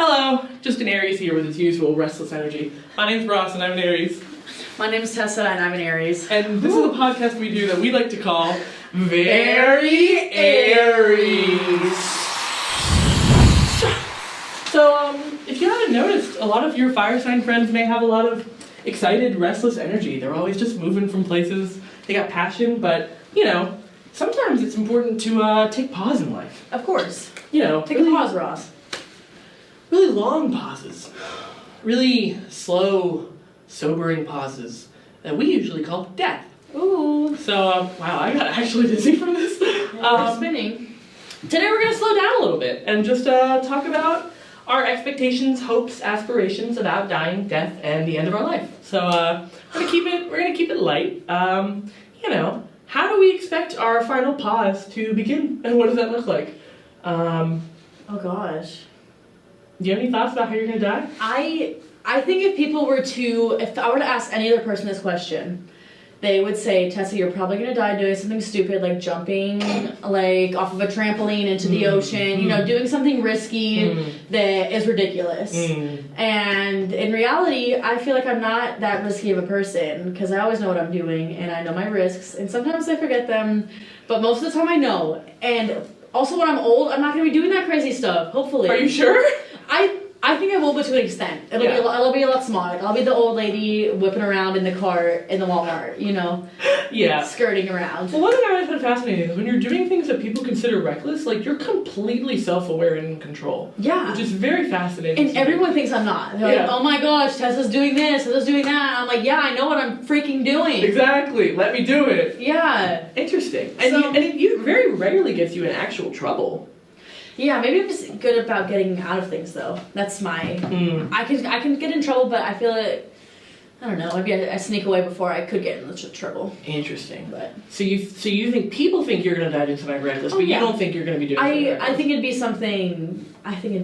Hello, just an Aries here with its usual restless energy. My name's Ross and I'm an Aries. My name's Tessa and I'm an Aries. And this is a podcast we do that we like to call Very Aries. So, if you haven't noticed, a lot of your fire sign friends may have a lot of excited, restless energy. They're always just moving from places. They got passion, but, sometimes it's important to take pause in life. Of course. Take a pause, Ross. Really long pauses. Really slow, sobering pauses that we usually call death. Ooh. So, wow, I got actually dizzy from this. We're spinning. Today we're going to slow down a little bit and just talk about our expectations, hopes, aspirations about dying, death, and the end of our life. So, we're going to keep it light. How do we expect our final pause to begin, and what does that look like? Oh gosh. Do you have any thoughts about how you're going to die? I think if I were to ask any other person this question, they would say, Tessa, you're probably going to die doing something stupid like jumping off of a trampoline into the ocean, doing something risky that is ridiculous. And in reality, I feel like I'm not that risky of a person because I always know what I'm doing and I know my risks and sometimes I forget them, but most of the time I know. And also when I'm old, I'm not going to be doing that crazy stuff, hopefully. Are you sure? I think I will, but to an extent. It'll be a lot smaller. I'll be the old lady whipping around in the cart in the Walmart, Yeah. skirting around. Well, one thing I always find fascinating is when you're doing things that people consider reckless, you're completely self-aware and in control. Yeah. Which is very fascinating. And everyone thinks I'm not. They're like, oh my gosh, Tessa's doing this, Tessa's doing that. I'm like, yeah, I know what I'm freaking doing. Exactly. Let me do it. Yeah. Interesting. And it very rarely gets you in actual trouble. Yeah, maybe I'm just good about getting out of things, though. That's my... I can get in trouble, but I feel like... I don't know, maybe I sneak away before I could get into trouble. Interesting. But So you think people think you're going to die doing something reckless, but you don't think you're going to be doing something reckless. I think it'd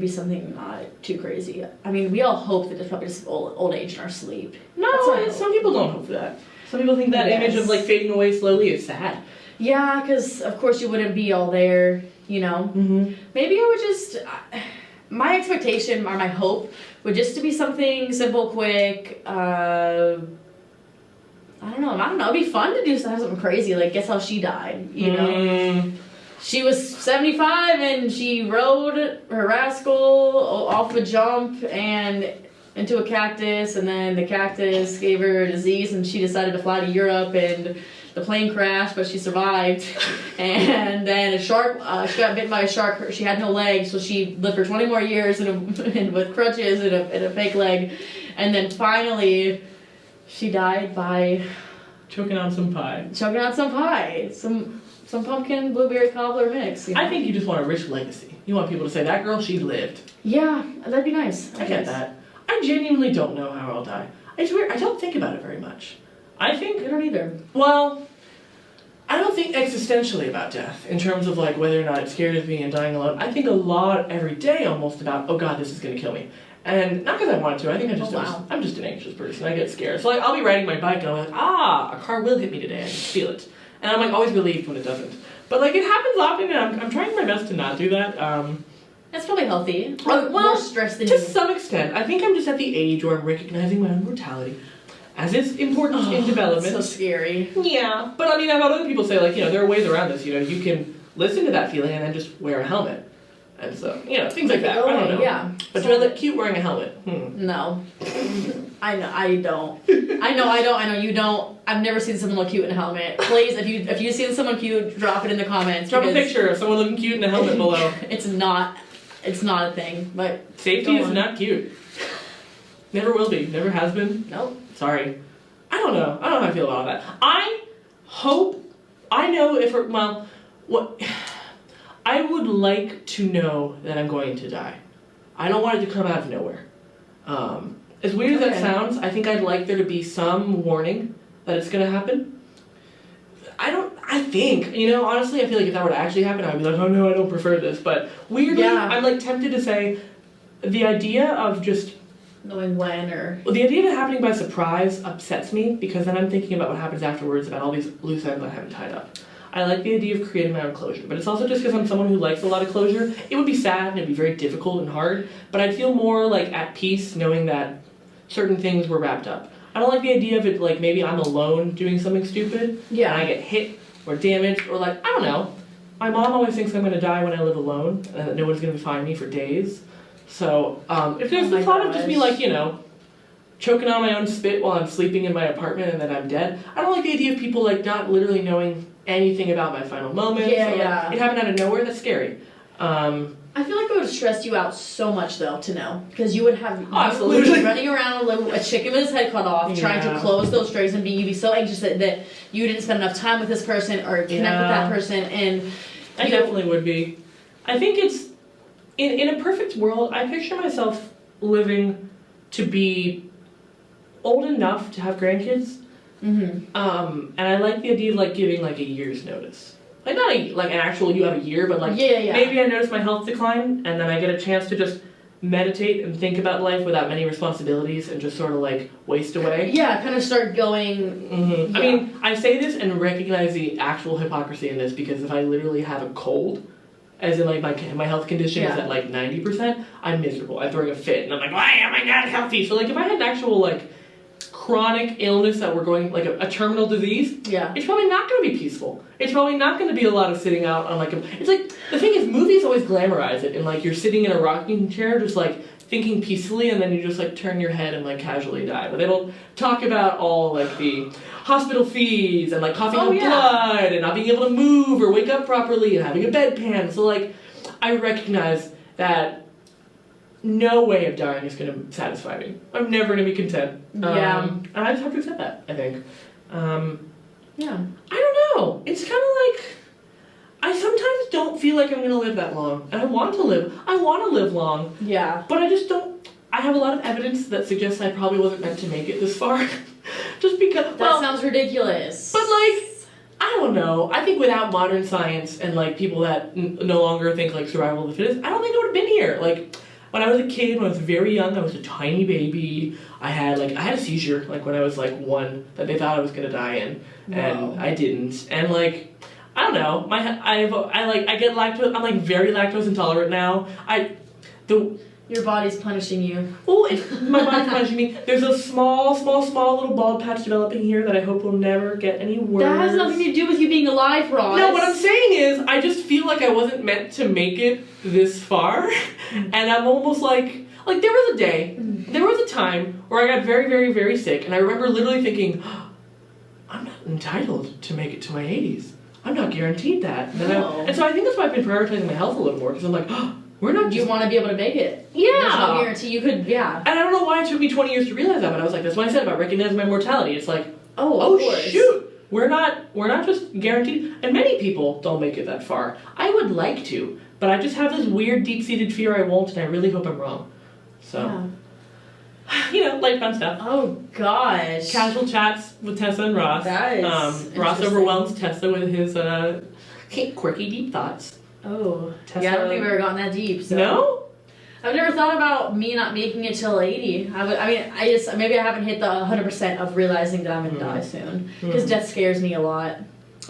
be something not too crazy. I mean, we all hope that it's probably just old age in our sleep. No, some people don't hope for that. Some people think that image of fading away slowly is sad. Yeah, because of course you wouldn't be all there, Mm-hmm. Maybe I would just... my expectation or my hope would just to be something simple, quick. I don't know. It'd be fun to have something crazy. Guess how she died, She was 75 and she rode her rascal off a jump and into a cactus, and then the cactus gave her a disease and she decided to fly to Europe and the plane crashed, but she survived. And then she got bitten by a shark. She had no legs, so she lived for 20 more years and with crutches and a fake leg. And then finally, she died by choking on some pie. Some pumpkin blueberry cobbler mix. I think you just want a rich legacy. You want people to say, that girl, she lived. Yeah, that'd be nice. I get that. I genuinely don't know how I'll die. It's weird. I don't think about it very much. I don't either. Well, I don't think existentially about death in terms of whether or not it scares me and dying alone. I think a lot every day almost about, oh God, this is going to kill me. And not because I want to. I think I'm just an anxious person. I get scared. So I'll be riding my bike and I'm like, a car will hit me today. I just feel it. And I'm always relieved when it doesn't. But it happens often and I'm trying my best to not do that. That's probably healthy. More stress than to some extent. I think I'm just at the age where I'm recognizing my own mortality. As is important in development. That's so scary. Yeah. But I've had other people say, there are ways around this. You can listen to that feeling and then just wear a helmet. And so, things like that. I don't know. Yeah. But do I look cute wearing a helmet? No. I don't. I know you don't. I've never seen someone look cute in a helmet. Please, if you've seen someone cute, drop it in the comments. Drop a picture of someone looking cute in a helmet below. It's not a thing, but... Safety is not cute. Never will be. Never has been. Nope. Sorry. I don't know how I feel about that. I would like to know that I'm going to die. I don't want it to come out of nowhere. As weird as that sounds, I think I'd like there to be some warning that it's going to happen. Honestly, I feel like if that were to actually happen, I'd be like, oh no, I don't prefer this. But weirdly, I'm tempted to say the idea of just knowing when Well, the idea of it happening by surprise upsets me because then I'm thinking about what happens afterwards about all these loose ends I haven't tied up. I like the idea of creating my own closure. But it's also just because I'm someone who likes a lot of closure. It would be sad and it'd be very difficult and hard, but I'd feel more like at peace knowing that certain things were wrapped up. I don't like the idea of it like maybe I'm alone doing something stupid and I get hit or damaged or like, I don't know. My mom always thinks I'm going to die when I live alone and that no one's going to find me for days. So if there's the thought of just me like, you know, choking on my own spit while I'm sleeping in my apartment and then I'm dead, I don't like the idea of people like not literally knowing anything about my final moments. Yeah, or, like, yeah. it happened out of nowhere. That's scary. I feel like it would stress you out so much though to know, because you would have absolutely running around like a chicken with his head cut off, trying to close those strays, and you'd be so anxious that you didn't spend enough time with this person or connect with that person. And I definitely would be. I think it's in a perfect world. I picture myself living to be old enough to have grandkids. And I like the idea of like giving like a year's notice. Like not like an actual you have a year, but like maybe I notice my health decline and then I get a chance to just meditate and think about life without many responsibilities and just sort of like waste away. Yeah, kind of start going. I mean, I say this and recognize the actual hypocrisy in this because if I literally have a cold, as in like my health condition is at like 90%, I'm miserable. I'm throwing a fit and I'm like, why am I not healthy? So like if I had an actual like chronic illness that we're going like a terminal disease, it's probably not going to be peaceful. It's probably not going to be a lot of sitting out on like it's like the thing is movies always glamorize it and like you're sitting in a rocking chair just like thinking peacefully and then you just like turn your head and like casually die. But they don't talk about all like the hospital fees and like coughing up blood and not being able to move or wake up properly and having a bedpan. So like I recognize that no way of dying is going to satisfy me. I'm never going to be content. And I just have to accept that, I think. I don't know. It's kind of like, I sometimes don't feel like I'm going to live that long. And I want to live. I want to live long. Yeah. But I just don't. I have a lot of evidence that suggests I probably wasn't meant to make it this far. Just because. That sounds ridiculous. But like, I don't know. I think without modern science and like people that no longer think like survival of the fittest, I don't think I would have been here. Like, when I was a kid, when I was very young, I was a tiny baby. I had a seizure, like when I was like 1, that they thought I was gonna die in, and I didn't. And like, I don't know. I get lactose. I'm like very lactose intolerant now. Your body's punishing you. Well, my body's punishing me. There's a small little bald patch developing here that I hope will never get any worse. That has nothing to do with you being alive, Ross. No, what I'm saying is, I just feel like I wasn't meant to make it this far, and I'm almost like there was a time where I got very, very, very sick, and I remember literally thinking, I'm not entitled to make it to my 80s. I'm not guaranteed that. And so I think that's why I've been prioritizing my health a little more, because I'm like, we're not. You want to be able to make it. Yeah. There's no guarantee you could. Yeah. And I don't know why it took me 20 years to realize that, but I was like, that's what I said about recognizing my mortality. It's like, of course. Shoot, we're not just guaranteed. And many people don't make it that far. I would like to, but I just have this weird, deep-seated fear I won't, and I really hope I'm wrong. So, like fun stuff. Oh gosh. Casual chats with Tessa and Ross. That is Ross overwhelms Tessa with his quirky, deep thoughts. Oh, Tessa. I don't think we've ever gotten that deep. So. No? I've never thought about me not making it till 80. Maybe I haven't hit the 100% of realizing that I'm going to die soon. Because death scares me a lot.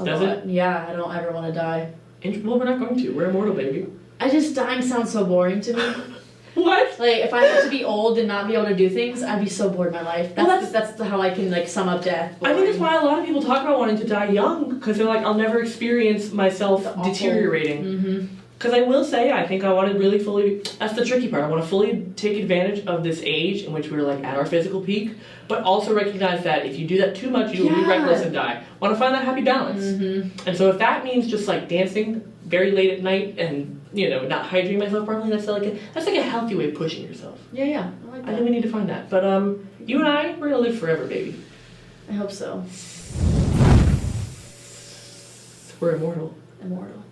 Does it? Yeah, I don't ever want to die. Well, we're not going to. We're immortal, baby. Dying sounds so boring to me. What? Like, if I had to be old and not be able to do things, I'd be so bored in my life. That's how I can, sum up death. Boring. I think that's why a lot of people talk about wanting to die young, because they're like, I'll never experience myself deteriorating. Because I will say, I think I want to really fully, that's the tricky part, I want to fully take advantage of this age in which we're, at our physical peak, but also recognize that if you do that too much, you will be reckless and die. I want to find that happy balance. And so if that means just, dancing very late at night and not hydrating myself properly, that's like a healthy way of pushing yourself. Yeah, I like that. I think we need to find that. But you and I, we're gonna live forever, baby. I hope so. We're immortal. Immortal.